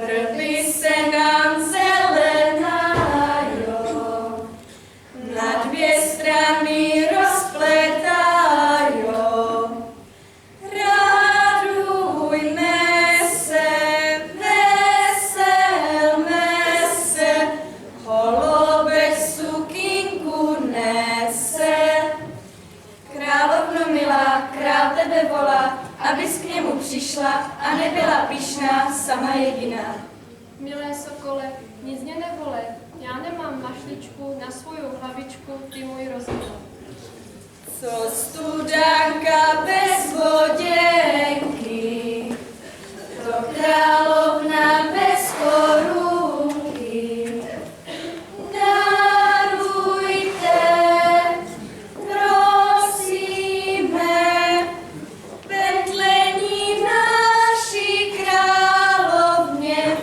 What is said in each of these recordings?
Vrby se nám zelená Nic mě nevole, já nemám mašličku na svou hlavičku, ty můj rozhovor. Co studánka bez voděnky, to královna bez korunky. Darujte, prosíme, pentlení naší královně,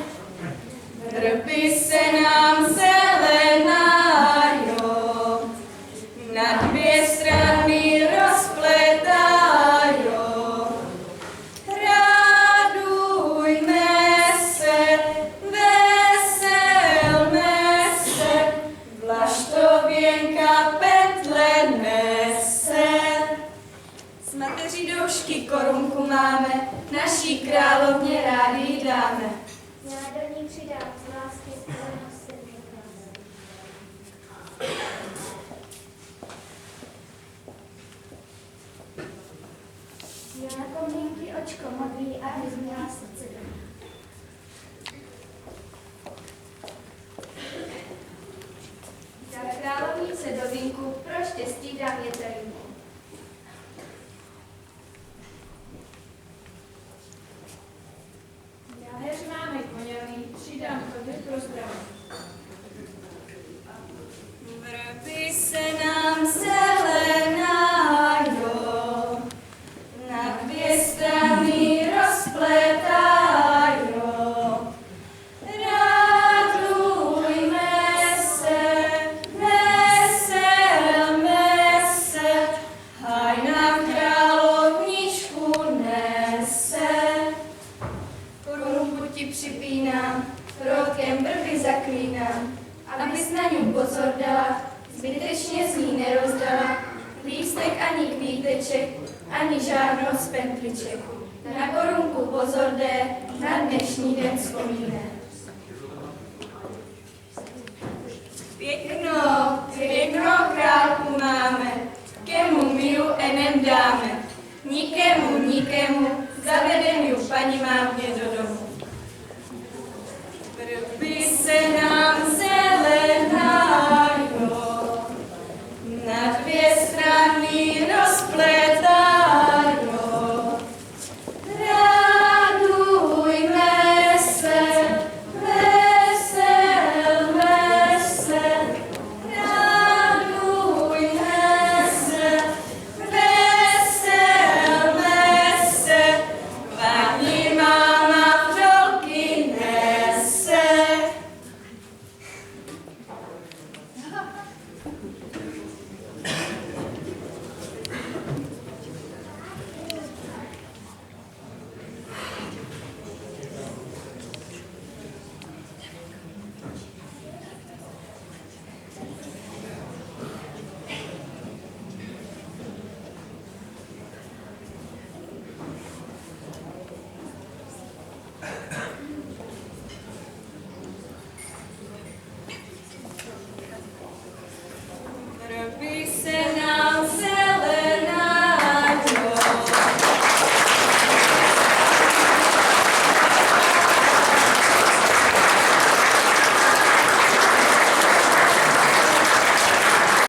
vrby se nám zelenajo, na dvě strany rozpletajo. Radujme se, veselme se, vlaštověnka pentle nese. Z mateří doušky korunku máme, naší královně rádi dáme. Já do ní přidám z lásky spolenosti nás. Já jako měkký očko modrý, aby změla srdce doma. Za královnice do vínku, pro štěstí dám jetelinku. Já heřmánek vonělý, přidám tobě pro zdraví. Vrby se nám zelenajo, na dvě strany rozpletajo. Radujme se, veselme se, haj nám královničku nese. Korunku ti připínám, rokem brvy zaklínám, abys na ňu pozor dala, zbytečně z ní nerozdala, lístek ani kvíteček, ani žádnou z pentliček. Na korunku pozor dé, na dnešní den vzpomíne. Pěknou králku máme, kemu míru enem dáme, nikemu, zavedem ju paní má mě do domu. Vrby se nám